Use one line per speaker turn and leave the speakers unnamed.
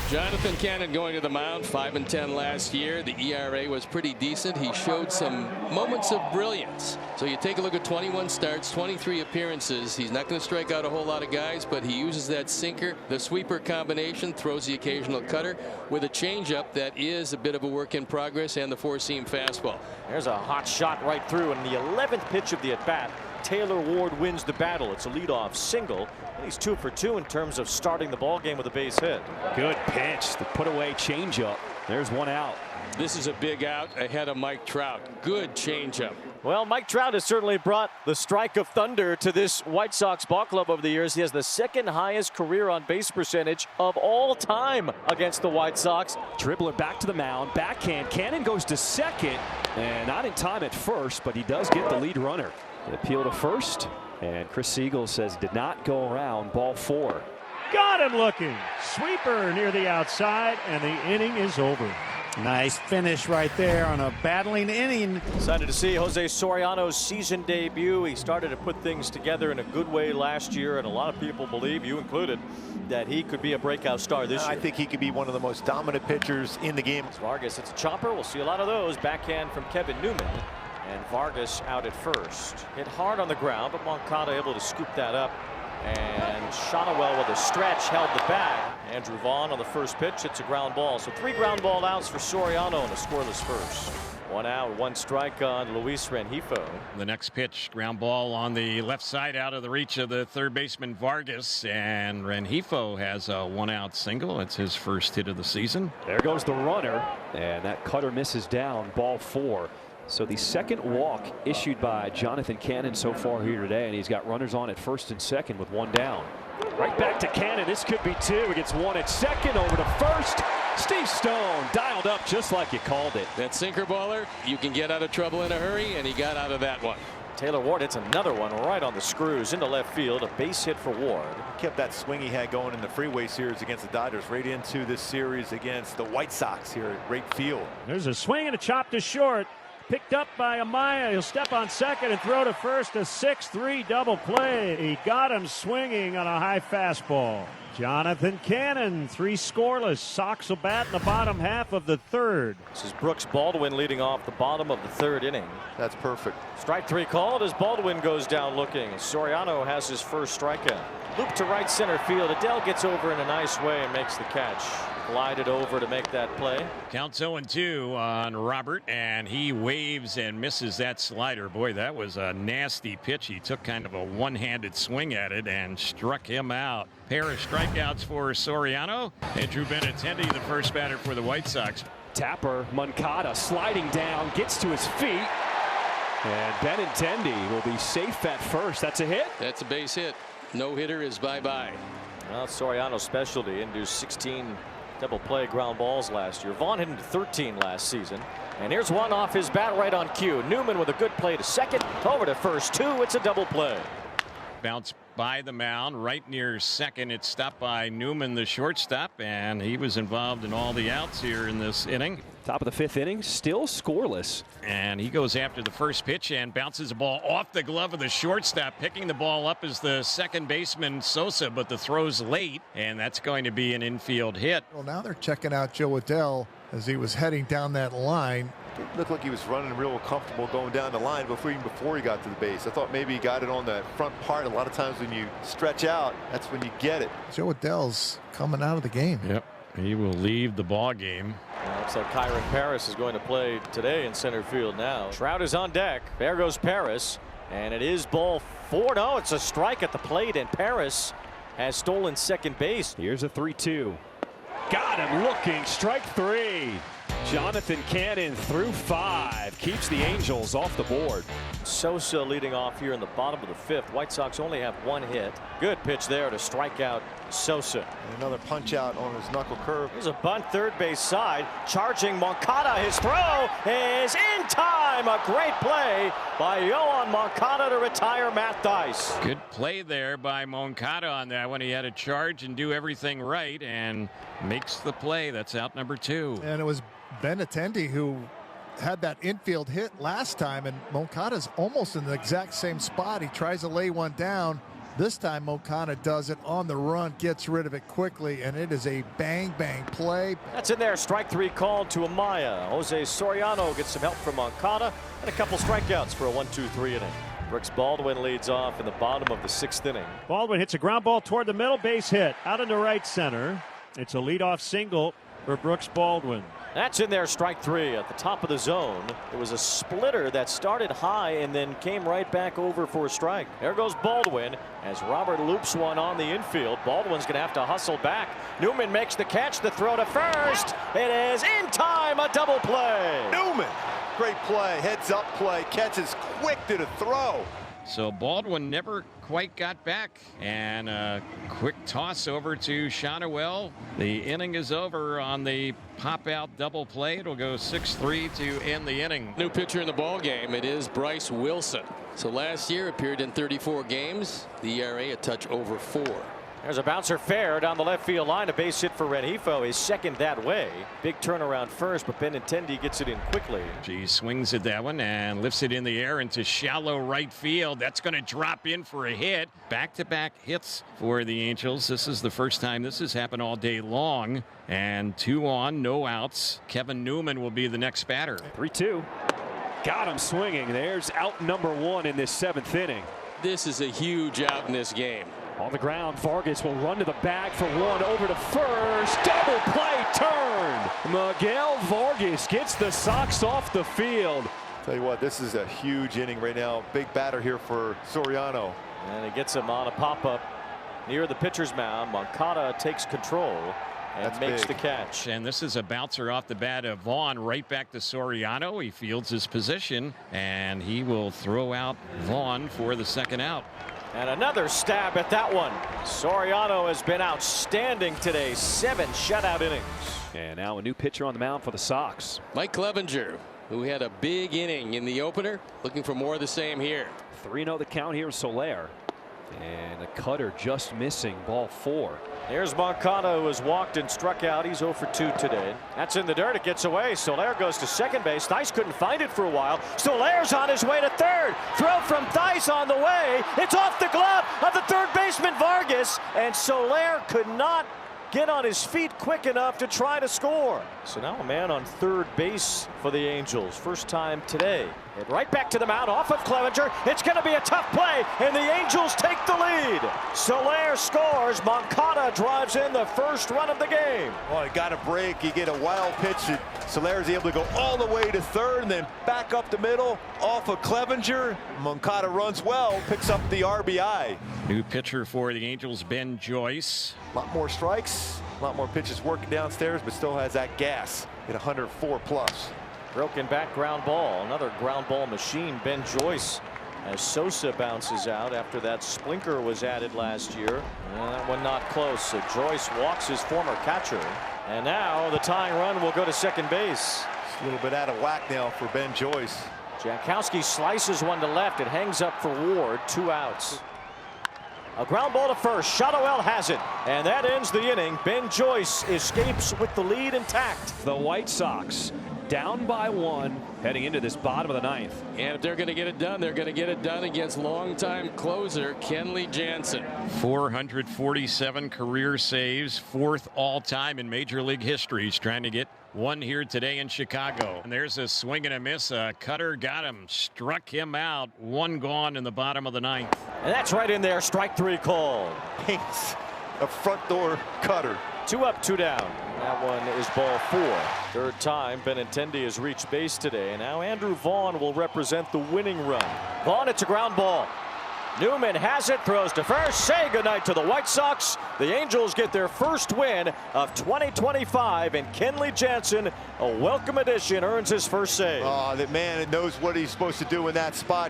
Jonathan Cannon going to the mound, 5-10 last year. The ERA was pretty decent. He showed some moments of brilliance. So you take a look at 21 starts, 23 appearances. He's not going to strike out a whole lot of guys, but he uses that sinker, the sweeper combination, throws the occasional cutter with a changeup that is a bit of a work in progress, and the four-seam fastball.
There's a hot shot right through, and the 11th pitch of the at-bat. Taylor Ward wins the battle. It's a leadoff single. And he's 2 for 2 in terms of starting the ball game with a base hit.
Good pitch. The put away changeup. There's one out.
This is a big out ahead of Mike Trout. Good changeup.
Well, Mike Trout has certainly brought the strike of thunder to this White Sox ball club over the years. He has the second highest career on base percentage of all time against the White Sox.
Dribbler back to the mound. Backhand. Cannon goes to second. And not in time at first, but he does get the lead runner. The appeal to first. And Chris Siegel says did not go around. Ball 4.
Got him looking. Sweeper near the outside, and the inning is over. Nice finish right there on a battling inning.
Excited to see Jose Soriano's season debut. He started to put things together in a good way last year, and a lot of people believe, you included, that he could be a breakout star this year.
I think he could be one of the most dominant pitchers in the game.
Vargas, it's a chopper. We'll see a lot of those. Backhand from Kevin Newman. And Vargas out at first. Hit hard on the ground, but Moncada able to scoop that up. And Shonowell with a stretch held the bag. Andrew Vaughn on the first pitch. It's a ground ball. So 3 ground ball outs for Soriano and a scoreless first. 1 out, 1 strike on Luis Rengifo.
The next pitch, ground ball on the left side out of the reach of the third baseman Vargas, and Rengifo has a 1-out single. It's his first hit of the season.
There goes the runner, and that cutter misses down. Ball 4. So the second walk issued by Jonathan Cannon so far here today, and he's got runners on at first and second with 1 down. Right back to Cannon. This could be 2. He gets 1 at second, over to first. Steve Stone dialed up just like you called it.
That sinker baller, you can get out of trouble in a hurry, and he got out of that one.
Taylor Ward hits another one right on the screws into left field. A base hit for Ward.
He kept that swing he had going in the freeway series against the Dodgers right into this series against the White Sox here at right field.
There's a swing and a chop to short. Picked up by Amaya. He'll step on second and throw to first. A 6-3 double play. He got him swinging on a high fastball. Jonathan Cannon, 3 scoreless. Sox will bat in the bottom half of the 3rd.
This is Brooks Baldwin leading off the bottom of the 3rd inning.
That's perfect.
Strike 3 called as Baldwin goes down looking. Soriano has his first strikeout. Loop to right center field. Adele gets over in a nice way and makes the catch. Glided over to make that play.
Counts 0-2 on Robert, and he waves and misses that slider. Boy, that was a nasty pitch. He took kind of a one-handed swing at it and struck him out. Pair of strikeouts for Soriano, and Drew Benintendi, the first batter for the White Sox.
Tapper, Moncada sliding down, gets to his feet, and Benintendi will be safe at first. That's a hit.
That's a base hit. No hitter is bye-bye.
Well, Soriano's specialty, induced 16 double play ground balls last year. Vaughn hit into 13 last season. And here's one off his bat right on cue. Newman with a good play to second. Over to first 2. It's a double play.
Bounce by the mound right near second. It's stopped by Newman, the shortstop, and he was involved in all the outs here in this inning.
Top of the 5th inning, still scoreless.
And he goes after the first pitch and bounces the ball off the glove of the shortstop. Picking the ball up is the second baseman Sosa, but the throw's late, and that's going to be an infield hit.
Well, now they're checking out Joe Adele as he was heading down that line.
It looked like he was running real comfortable going down the line even before he got to the base. I thought maybe he got it on the front part. A lot of times when you stretch out, that's when you get it.
Joe Adele's coming out of the game.
Yep, he will leave the ball game.
Looks like Kyron Paris is going to play today in center field now. Trout is on deck. There goes Paris, and it is ball 4. No, it's a strike at the plate, and Paris has stolen second base.
Here's a 3-2. Got him looking. Strike 3. Jonathan Cannon through 5 keeps the Angels off the board.
Sosa leading off here in the bottom of the 5th. White Sox only have 1 hit. Good pitch there to strike out Sosa.
And another punch out on his knuckle curve.
There's a bunt third base side. Charging Moncada. His throw is in time. A great play by Yohan Moncada to retire Matt Dice.
Good play there by Moncada on that one. He had to charge and do everything right and makes the play. That's out number 2.
And it was Benintendi who had that infield hit last time, and Moncada's almost in the exact same spot. He tries to lay one down, This time Moncada does it on the run, gets rid of it quickly, and it is a bang-bang play.
That's in there. Strike 3 called to Amaya. Jose Soriano gets some help from Moncada and a couple strikeouts for a 1-2-3 inning. Brooks Baldwin leads off in the bottom of the 6th inning.
Baldwin hits a ground ball toward the middle, base hit out into right center. It's a leadoff single for Brooks Baldwin.
That's in there. Strike 3 at the top of the zone. It was a splitter that started high and then came right back over for a strike. There goes Baldwin as Robert loops one on the infield. Baldwin's going to have to hustle back. Newman makes the catch. The throw to first. It is in time. A double play.
Newman. Great play. Heads up play. Catches quick to the throw.
So Baldwin never quite got back, and a quick toss over to Shotwell. The inning is over on the pop-out double play. It'll go 6-3 to end the inning.
New pitcher in the ball game. It is Bryce Wilson. So last year appeared in 34 games. The ERA a touch over 4.
There's a bouncer fair down the left field line. A base hit for Rengifo, his second that way. Big turnaround first, but Benintendi gets it in quickly.
He swings at that one and lifts it in the air into shallow right field. That's going to drop in for a hit. Back-to-back hits for the Angels. This is the first time this has happened all day long. And 2 on, no outs. Kevin Newman will be the next batter.
3-2. Got him swinging. There's out number 1 in this 7th inning.
This is a huge out in this game.
On the ground, Vargas will run to the bag for 1, over to first. Double play turn. Miguel Vargas gets the Sox off the field.
Tell you what, this is a huge inning right now. Big batter here for Soriano.
And he gets him on a pop-up near the pitcher's mound. Moncada takes control and makes the catch.
And this is a bouncer off the bat of Vaughn right back to Soriano. He fields his position, and he will throw out Vaughn for the second out.
And another stab at that one. Soriano has been outstanding today. 7 shutout innings.
And now a new pitcher on the mound for the Sox.
Mike Clevenger, who had a big inning in the opener, looking for more of the same here.
3-0 the count here, Soler. And a cutter just missing, ball 4.
Here's Moncada, who has walked and struck out. He's 0 for 2 today. That's in the dirt. It gets away. Soler goes to second base. Theis couldn't find it for a while. Soler's on his way to third. Throw from Theis on the way. It's off the glove of the third baseman Vargas. And Soler could not get on his feet quick enough to try to score. So now a man on third base for the Angels. First time today. And right back to the mound off of Clevenger. It's going to be a tough play, and the Angels take the lead. Soler scores. Moncada drives in the first run of the game.
Well, he got a break. You get a wild pitch. Soler is able to go all the way to third and then back up the middle off of Clevenger. Moncada runs well, picks up the RBI.
New pitcher for the Angels, Ben Joyce.
A lot more strikes, a lot more pitches working downstairs, but still has that gas at 104 plus.
Broken back ground ball. Another ground ball machine. Ben Joyce, as Sosa bounces out after that splinker was added last year. And that one not close. So Joyce walks his former catcher. And now the tying run will go to second base.
It's a little bit out of whack now for Ben Joyce.
Jankowski slices one to left. It hangs up for Ward. 2 outs. A ground ball to first. Shotwell has it. And that ends the inning. Ben Joyce escapes with the lead intact.
The White Sox down by 1 heading into this bottom of the 9th.
And if they're going to get it done, they're going to get it done against longtime closer Kenley Jansen.
447 career saves, 4th all-time in Major League history. He's trying to get one here today in Chicago. And there's a swing and a miss. A cutter got him, struck him out. 1 gone in the bottom of the 9th.
And that's right in there. Strike 3 called.
Paints a front door cutter.
2 up, 2 down. That one is ball 4. Third time Benintendi has reached base today. And now Andrew Vaughn will represent the winning run. Vaughn, it's a ground ball. Newman has it, throws to first. Say goodnight to the White Sox. The Angels get their first win of 2025, and Kenley Jansen, a welcome addition, earns his first save.
Oh, that man knows what he's supposed to do in that spot.